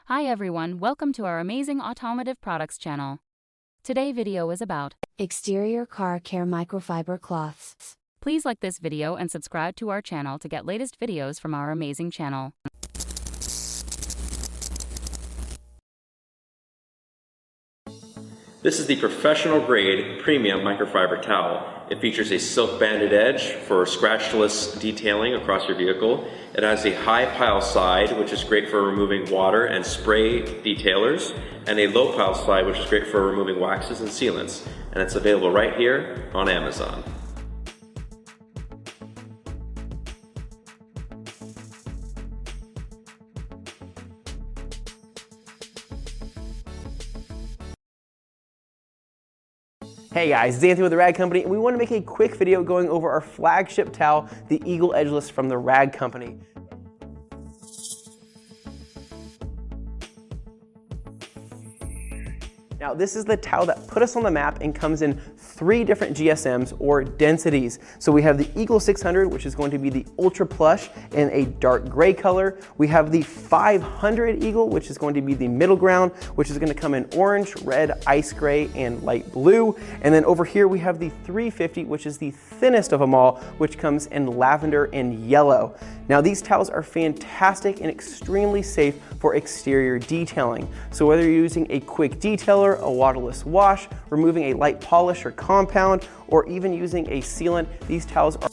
Hi everyone, welcome to our amazing automotive products channel. Today video is about exterior car care microfiber cloths. Please like this video and subscribe to our channel to get latest videos from our amazing channel. This is the professional grade premium microfiber towel. It features a silk banded edge for scratchless detailing across your vehicle. It has a high pile side, which is great for removing water and spray detailers, and a low pile side, which is great for removing waxes and sealants. And it's available right here on Amazon. Hey guys, it's Anthony with the Rag Company, and we want to make a quick video going over our flagship towel, the Edgeless from the Rag Company. Now this is the towel that put us on the map and comes in 3 different GSMs or densities. So we have the Eagle 600, which is going to be the ultra plush in a dark gray color. We have the 500 Eagle, which is going to be the middle ground, which is going to come in orange, red, ice gray, and light blue. And then over here we have the 350, which is the thinnest of them all, which comes in lavender and yellow. Now these towels are fantastic and extremely safe for exterior detailing. So whether you're using a quick detailer, a waterless wash, removing a light polish or compound, or even using a sealant, these towels are...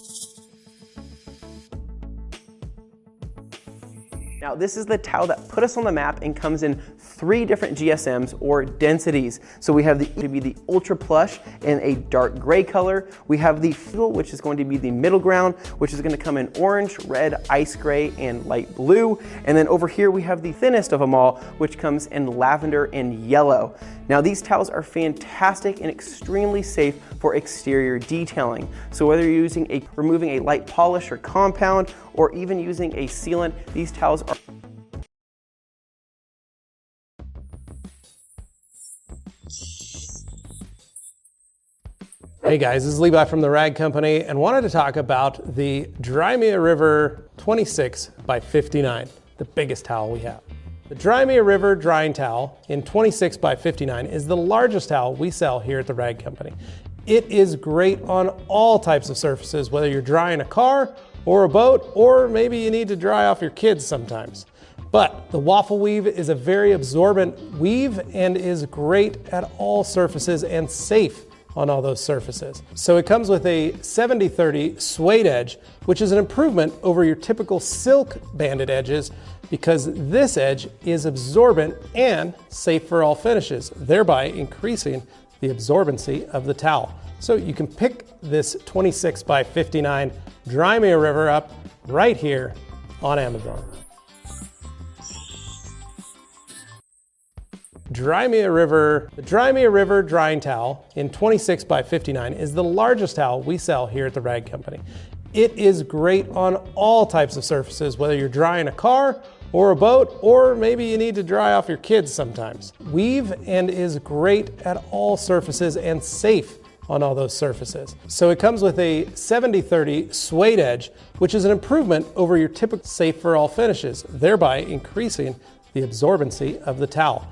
Now this is the towel that put us on the map and comes in 3 different GSMs or densities. So we have the ultra plush in a dark gray color. We have the Eagle, which is going to be the middle ground, which is going to come in orange, red, ice gray, and light blue. And then over here we have the thinnest of them all, which comes in lavender and yellow. Now these towels are fantastic and extremely safe for exterior detailing. So whether you're removing a light polish or compound, or even using a sealant, these towels are... Hey guys, this is Levi from the Rag Company, and wanted to talk about the Dry Me a River 26 by 59, the biggest towel we have. The Dry Me a River drying towel in 26 by 59 is the largest towel we sell here at the Rag Company. It is great on all types of surfaces, whether you're drying a car or a boat, or maybe you need to dry off your kids sometimes. But the Waffle-Weave is a very absorbent weave and is great at all surfaces and safe on all those surfaces. So it comes with a 70-30 suede edge, which is an improvement over your typical silk banded edges, because this edge is absorbent and safe for all finishes, thereby increasing the absorbency of the towel. So you can pick this 26 by 59 Dry Me a River up right here on Amazon. The Dry Me a River drying towel in 26 by 59 is the largest towel we sell here at the Rag Company. It is great on all types of surfaces, whether you're drying a car or a boat, or maybe you need to dry off your kids sometimes. Weave and is great at all surfaces and safe on all those surfaces. So it comes with a 70-30 suede edge, which is an improvement over your typical safe for all finishes, thereby increasing the absorbency of the towel.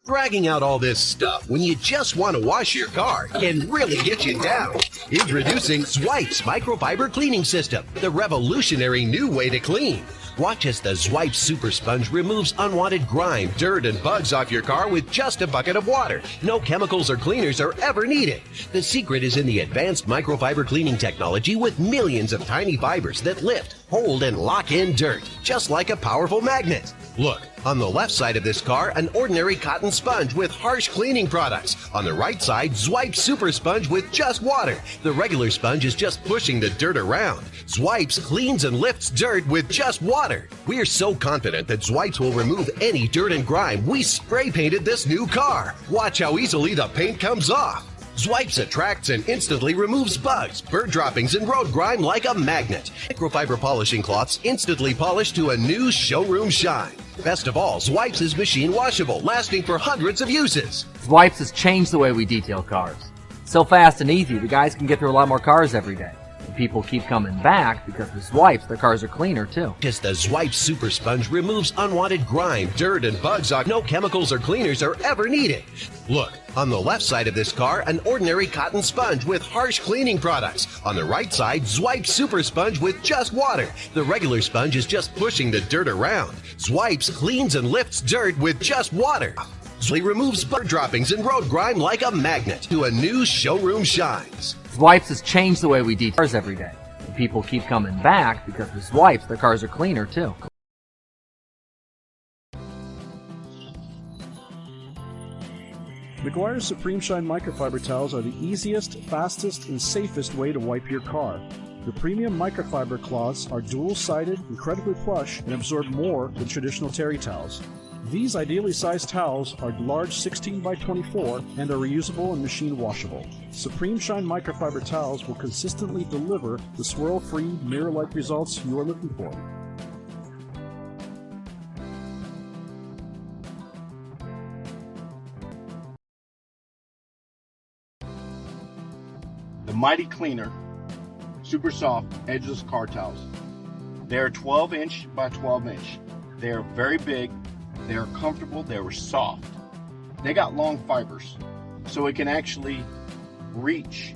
Dragging out all this stuff when you just want to wash your car can really get you down. Introducing Zwipes Microfiber Cleaning System, the revolutionary new way to clean. Watch as the Zwipes Super Sponge removes unwanted grime, dirt, and bugs off your car with just a bucket of water. No chemicals or cleaners are ever needed. The secret is in the advanced microfiber cleaning technology with millions of tiny fibers that lift, hold, and lock in dirt, just like a powerful magnet. Look, on the left side of this car, an ordinary cotton sponge with harsh cleaning products. On the right side, Zwipes Super Sponge with just water. The regular sponge is just pushing the dirt around. Zwipes cleans and lifts dirt with just water. We're so confident that Zwipes will remove any dirt and grime. We spray painted this new car. Watch how easily the paint comes off. Zwipes attracts and instantly removes bugs, bird droppings, and road grime like a magnet. Microfiber polishing cloths instantly polish to a new showroom shine. Best of all, Zwipes is machine washable, lasting for hundreds of uses. Zwipes has changed the way we detail cars. So fast and easy, the guys can get through a lot more cars every day. People keep coming back because with Zwipes, their cars are cleaner too. Just the Zwipes Super Sponge removes unwanted grime, dirt, and bugs on no chemicals or cleaners are ever needed. Look, on the left side of this car, an ordinary cotton sponge with harsh cleaning products. On the right side, Zwipes Super Sponge with just water. The regular sponge is just pushing the dirt around. Zwipes cleans and lifts dirt with just water. Zwipes removes butter droppings and road grime like a magnet to a new showroom shines. Zwipes has changed the way we detail cars every day. And people keep coming back because with Zwipes, their cars are cleaner too. Meguiar's Supreme Shine Microfiber towels are the easiest, fastest, and safest way to wipe your car. The premium microfiber cloths are dual-sided, incredibly plush, and absorb more than traditional terry towels. These ideally sized towels are large 16 by 24 and are reusable and machine washable. Supreme Shine Microfiber towels will consistently deliver the swirl-free, mirror-like results you are looking for. The Mighty Cleaner Super Soft Edgeless Car Towels. They are 12-inch by 12-inch. They are very big. They are comfortable, they were soft. They got long fibers, so it can actually reach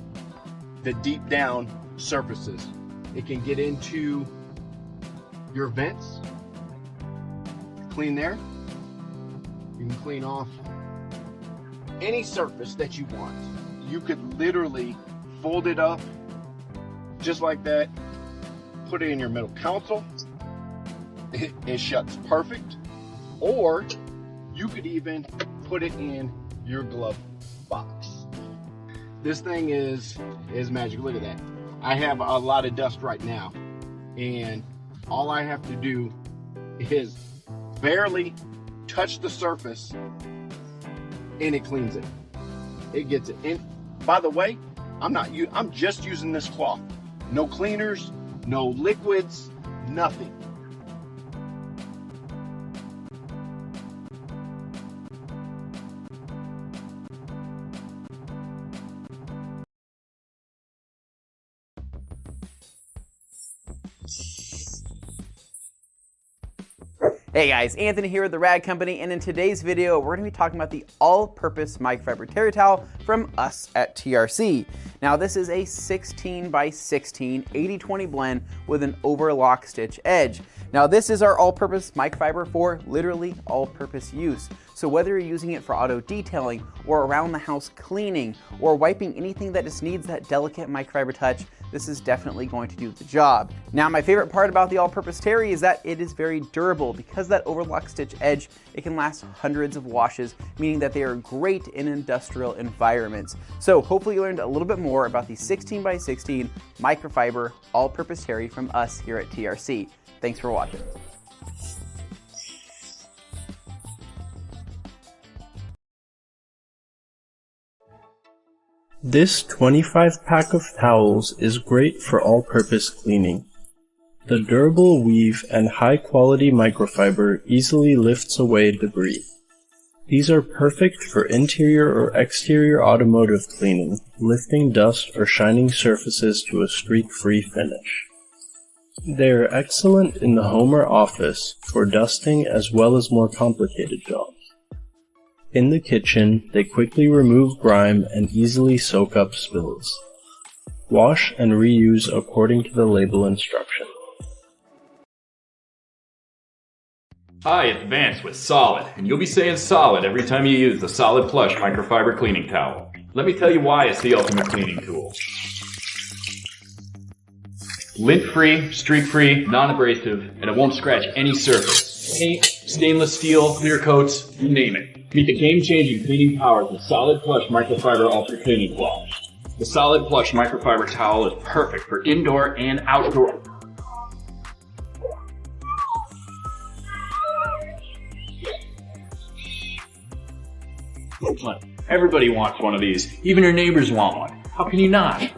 the deep down surfaces. It can get into your vents, clean there. You can clean off any surface that you want. You could literally fold it up just like that, put it in your middle console. It shuts perfect. Or you could even put it in your glove box. This thing is magic. Look at that. I have a lot of dust right now, and all I have to do is barely touch the surface and it cleans it. It gets it. And by the way, I'm just using this cloth. No cleaners, no liquids, nothing. Hey guys, Anthony here with the Rag Company, and in today's video we're going to be talking about the all-purpose microfiber terry towel from us at TRC. Now this is a 16 by 16 80-20 blend with an overlock stitch edge. Now this is our all-purpose microfiber for literally all-purpose use. So whether you're using it for auto detailing or around the house cleaning or wiping anything that just needs that delicate microfiber touch, this is definitely going to do the job. Now my favorite part about the all-purpose terry is that it is very durable. Because of that overlock stitch edge, it can last hundreds of washes, meaning that they are great in industrial environments. So hopefully you learned a little bit more about the 16 by 16 microfiber all-purpose terry from us here at TRC. Thanks for watching. This 25 pack of towels is great for all-purpose cleaning. The durable weave and high-quality microfiber easily lifts away debris. These are perfect for interior or exterior automotive cleaning, lifting dust or shining surfaces to a streak-free finish. They are excellent in the home or office for dusting as well as more complicated jobs. In the kitchen, they quickly remove grime and easily soak up spills. Wash and reuse according to the label instruction. Hi, it's Vance with Solid, and you'll be saying solid every time you use the Solid Plush Microfiber Cleaning Towel. Let me tell you why it's the ultimate cleaning tool. Lint-free, streak-free, non-abrasive, and it won't scratch any surface. Paint, stainless steel, clear coats, you name it. Meet the game-changing cleaning powers of Solid Plush Microfiber Ultra Cleaning Cloth. The Solid Plush Microfiber Towel is perfect for indoor and outdoor. Everybody wants one of these. Even your neighbors want one. How can you not?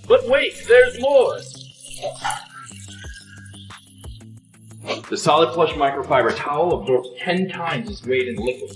But wait, there's more! The Solid Plush Microfiber Towel absorbs 10 times its weight in liquid.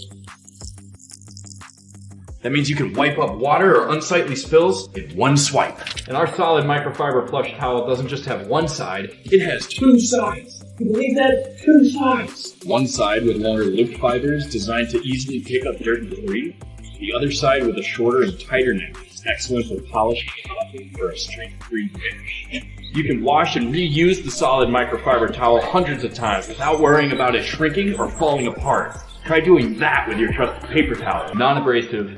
That means you can wipe up water or unsightly spills in one swipe. And our solid microfiber plush towel doesn't just have one side, it has two sides. Can you believe that? Two sides. One side with longer looped fibers designed to easily pick up dirt and debris. The other side with a shorter and tighter neck. It's excellent for polish and fluffing for a streak-free finish. You can wash and reuse the solid microfiber towel hundreds of times without worrying about it shrinking or falling apart. Try doing that with your trusted paper towel. Non-abrasive.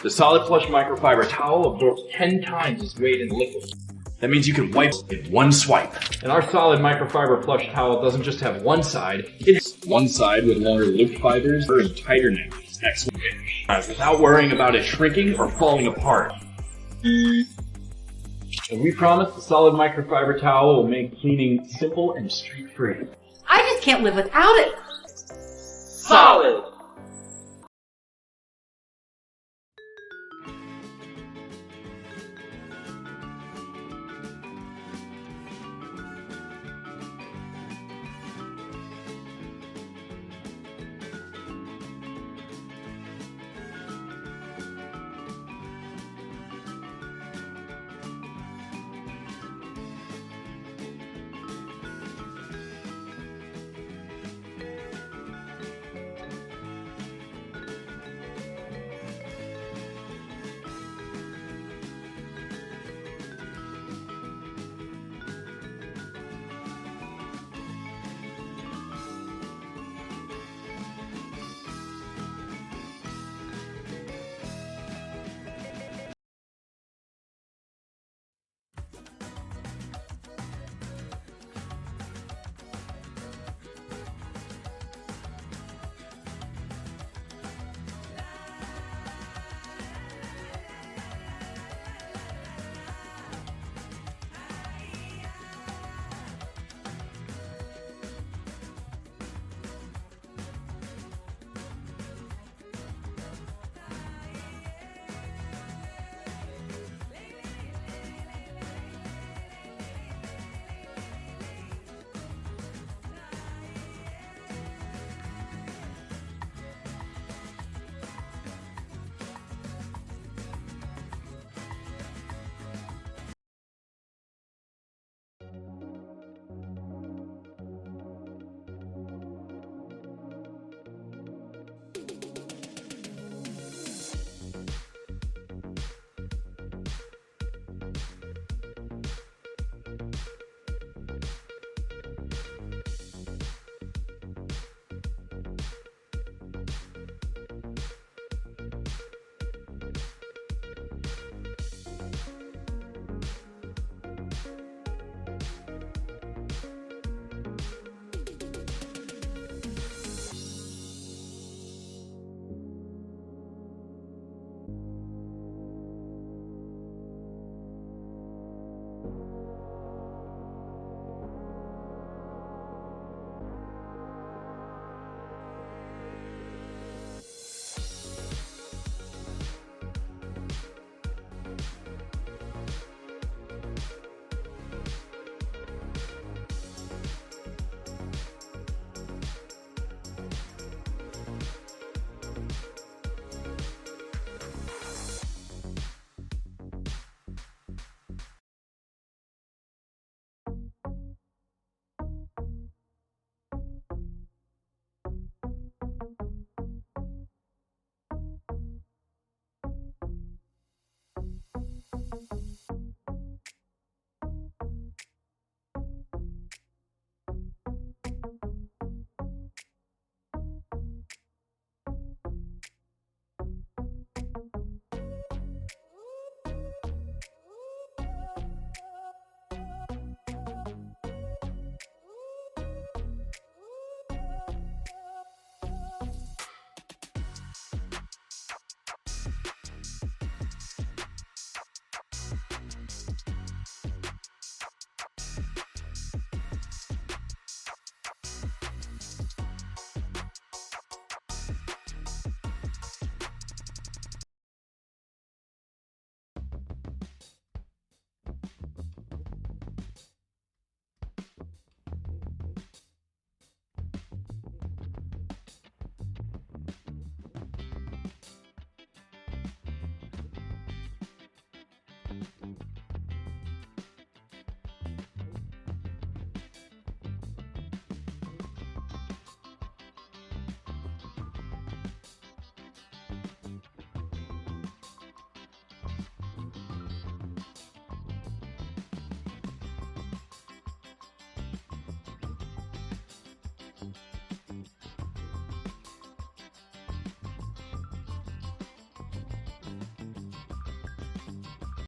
The solid plush microfiber towel absorbs 10 times its weight in liquid. That means you can wipe in one swipe. And our solid microfiber plush towel doesn't just have one side, it has one side with longer looped fibers and tighter neck. It's excellent finish. Without worrying about it shrinking or falling apart. And we promise the solid microfiber towel will make cleaning simple and streak-free. I just can't live without it. Solid!